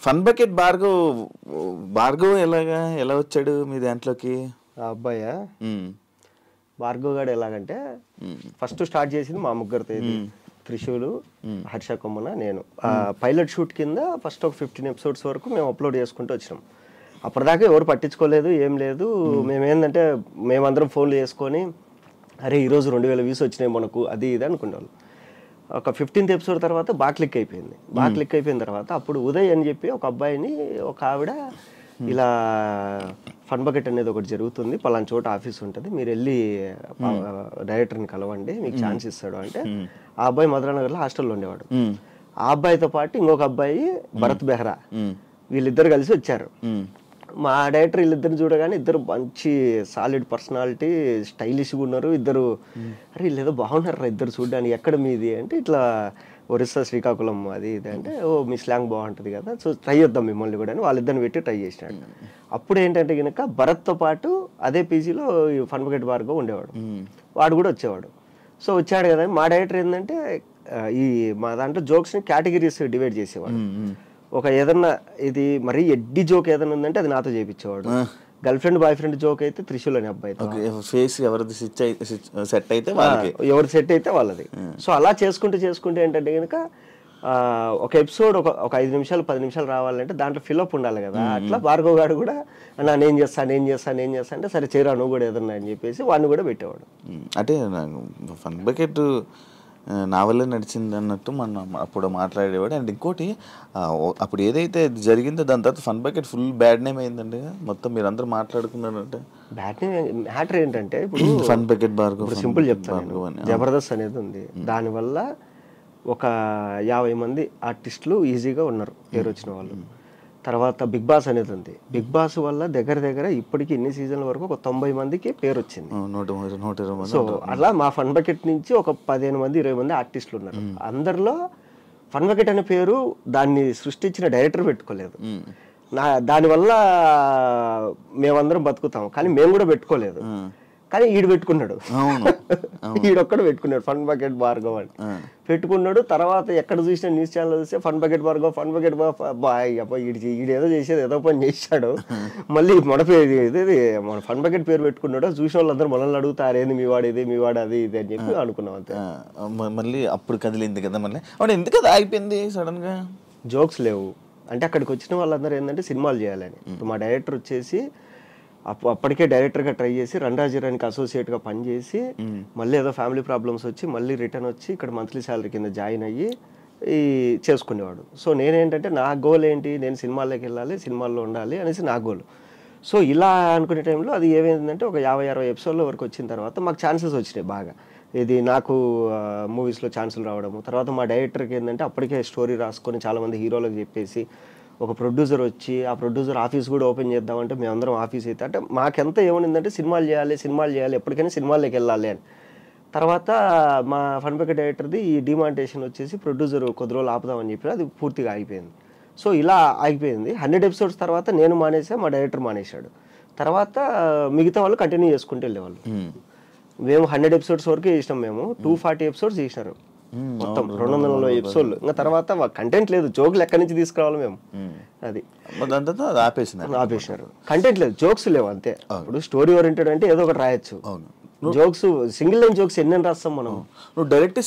Fun bucket Bhargav Bhargav ఎలా వచ్చాడు మీ దాంట్లోకి? ఆ అబ్బాయా భార్గవ్ గారు ఎలాగంటే ఫస్ట్ స్టార్ట్ చేసింది మా ముగ్గురితో, ఇది త్రిశూలు, హర్ష కొమ్మన, నేను. పైలట్ షూట్ కింద ఫస్ట్ ఒక 15 ఎపిసోడ్స్ వరకు మేము అప్లోడ్ చేసుకుంటూ వచ్చినాం. అప్పటిదాకా ఎవరు పట్టించుకోలేదు, ఏం లేదు. మేమేందంటే మేమందరం ఫోన్లు చేసుకొని అరే ఈరోజు 2000 వ్యూస్ వచ్చినాయి మనకు, అది ఇది అనుకునేవాళ్ళు. ఒక 15th ఎపిసోడ్ తర్వాత బాగా క్లిక్ అయిపోయింది. బాగా క్లిక్ అయిపోయిన తర్వాత అప్పుడు ఉదయ్ అని చెప్పి ఒక అబ్బాయిని, ఒక ఆవిడ ఇలా ఫన్ బకెట్ అనేది ఒకటి జరుగుతుంది, పలానా చోట ఆఫీస్ ఉంటుంది, మీరు వెళ్ళి డైరెక్టర్ని కలవండి, మీకు ఛాన్స్ ఇస్తాడు అంటే, ఆ అబ్బాయి మధురానగర్లో హాస్టల్లో ఉండేవాడు. ఆ అబ్బాయితో పాటు ఇంకొక అబ్బాయి భరత్ బెహ్రా, వీళ్ళిద్దరు కలిసి వచ్చారు. మా డైరెక్టర్ వీళ్ళిద్దరిని చూడగానే ఇద్దరు మంచి సాలిడ్ పర్సనాలిటీ, స్టైలిష్గా ఉన్నారు ఇద్దరు. అరే వీళ్ళు ఏదో బాగున్నారు ఇద్దరు చూడడానికి, ఎక్కడ మీది అంటే ఇట్లా ఒరిస్సా శ్రీకాకుళం అది ఇది అంటే, ఓ మీ స్లాంగ్ బాగుంటుంది కదా, సో ట్రై చేద్దాం మిమ్మల్ని కూడా అని వాళ్ళిద్దరిని పెట్టి ట్రై చేసినాడు. అప్పుడు ఏంటంటే కనుక భరత్తో పాటు అదే పీజీలో ఫన్ బకెట్ భార్గవ్ ఉండేవాడు, వాడు కూడా వచ్చేవాడు. సో వచ్చాడు కదా, మా డైరెక్టర్ ఏంటంటే ఈ మా దాంట్లో జోక్స్ని కేటగిరీస్ డివైడ్ చేసేవాడు. ఒక ఏదన్నా ఇది మరీ ఎడ్డి జోక్ ఏదైనా ఉందంటే అది నాతో చేయించేవాడు. Girlfriend boyfriend joke అయితే త్రిశూల్ అనే అబ్బాయి, ఫేస్ ఎవరిది సెట్ అయితే ఎవరు సెట్ అయితే వాళ్ళది. సో అలా చేసుకుంటే ఏంటంటే కనుక ఒక ఎపిసోడ్ ఒక 5 నిమిషాలు 10 నిమిషాలు రావాలంటే దాంట్లో ఫిలప్ ఉండాలి కదా. అట్లా భార్గవ్ గారు కూడా నేను చేస్తా అంటే సరే చేరా నువ్వు కూడా ఏదన్నా అని చెప్పేసి వాడిని కూడా పెట్టేవాడు. అంటే ఫన్ బకెట్ నా వల్ల నడిచింది అన్నట్టు మనం అప్పుడు మాట్లాడేవాడు. అండ్ ఇంకోటి అప్పుడు ఏదైతే జరిగిందో దాని తర్వాత fun bucket full bad name అయిందండి మొత్తం, మీరు అందరూ మాట్లాడుకున్నారంటే. బ్యాడ్ నేమ్ మ్యాటర్ ఏంటంటే ఇప్పుడు ఫన్ బకెట్ భార్గవ్ సింపుల్ చెప్తాను, జబర్దస్త్ అనేది ఉంది, దానివల్ల ఒక 50 మంది ఆర్టిస్టులు ఈజీగా ఉన్నారు పేరు వచ్చిన వాళ్ళు. తర్వాత బిగ్ బాస్ అనేది ఉంది, బిగ్ బాస్ వల్ల దగ్గర ఇప్పటికి ఇన్ని సీజన్ల వరకు ఒక 90 మందికి పేరు వచ్చింది. సో అలా మా ఫన్ బకెట్ నుంచి ఒక 15 మంది 20 మంది ఆర్టిస్టులు ఉన్నారు. అందరిలో ఫన్ బకెట్ అనే పేరు దాన్ని సృష్టించిన డైరెక్టర్ పెట్టుకోలేదు. దానివల్ల మేమందరం బతుకుతాం, కానీ మేము కూడా పెట్టుకోలేదు. కానీ ఈడు పెట్టుకున్నాడు, ఈడొక్కడు పెట్టుకున్నాడు ఫన్ బకెట్ భార్గవ్ అని పెట్టుకున్నాడు. తర్వాత ఎక్కడ చూసిన న్యూస్ ఛానల్ చూస్తే ఫన్ బకెట్ భార్గవ్ ఈడేదో చేసేది ఏదో పని చేశాడు, మళ్ళీ మన ఫన్ బకెట్ పేరు పెట్టుకున్నాడు. చూసిన వాళ్ళందరూ మనల్ని అడుగుతారు ఏంది మీ వాడు అది ఇది అని చెప్పి అనుకున్నాం అంతే. మళ్ళీ అప్పుడు కదిలింది కదా, మళ్ళీ ఎందుకు అది ఆగిపోయింది సడన్ గా? జోక్స్ లేవు అంటే అక్కడికి వచ్చిన వాళ్ళందరూ ఏంటంటే సినిమాలు చేయాలని. మా డైరెక్టర్ వచ్చేసి అప్పటికే డైరెక్టర్గా ట్రై చేసి రణరాజీరానికి అసోసియేట్గా పనిచేసి మళ్ళీ ఏదో ఫ్యామిలీ ప్రాబ్లమ్స్ వచ్చి మళ్ళీ రిటర్న్ వచ్చి ఇక్కడ మంత్లీ శాలరీ కింద జాయిన్ అయ్యి చేసుకునేవాడు. సో నేనేంటంటే నా గోల్ ఏంటి, నేను సినిమాల్లోకి వెళ్ళాలి, సినిమాల్లో ఉండాలి అనేసి నా గోల్. సో ఇలా అనుకునే టైంలో అది ఏమైందంటే ఒక 50-60 ఎపిసోడ్ల వరకు వచ్చిన తర్వాత మాకు ఛాన్సెస్ వచ్చినాయి బాగా. ఇది నాకు మూవీస్లో ఛాన్సులు రావడము, తర్వాత మా డైరెక్టర్కి ఏంటంటే అప్పటికే స్టోరీ రాసుకొని చాలామంది హీరోలకు చెప్పేసి ఒక ప్రొడ్యూసర్ వచ్చి ఆ ప్రొడ్యూసర్ ఆఫీస్ కూడా ఓపెన్ చేద్దామంటే మేమందరం ఆఫీస్ అయితే అంటే మాకెంత ఏమనిందంటే సినిమాలు చేయాలి ఎప్పటికైనా సినిమాల్లోకి వెళ్ళాలి అని. తర్వాత మా ఫన్ బకెట్ డైరెక్టర్ది ఈ డిమాంటేషన్ వచ్చేసి ప్రొడ్యూసర్ కొద్ది రోజులు ఆపుదామని చెప్పి అది పూర్తిగా ఆగిపోయింది. సో ఇలా ఆగిపోయింది. 100 ఎపిసోడ్స్ తర్వాత నేను మానేసా, మా డైరెక్టర్ మానేశాడు. తర్వాత మిగతా వాళ్ళు కంటిన్యూ చేసుకుంటూ వెళ్ళేవాళ్ళు. మేము 100 ఎపిసోడ్స్ వరకు చేసినాం, మేము 240 ఎపిసోడ్స్ చేసినారు మొత్తం 200 ఎపిసోడ్లు. ఇంకా తర్వాత కంటెంట్ లేదు, జోకులు ఎక్కడి నుంచి తీసుకురావాలి మేము, అది ఆపేసినారు. కంటెంట్ లేదు, జోక్స్ లేవు అంతే. ఇప్పుడు స్టోరీ ఓరియంటెడ్ అంటే ఏదో ఒకటి రాయొచ్చు, జోక్స్ సింగిల్ లైన్ జోక్స్ ఎన్ని రాస్తాం మనం. నువ్వు డైరెక్ట్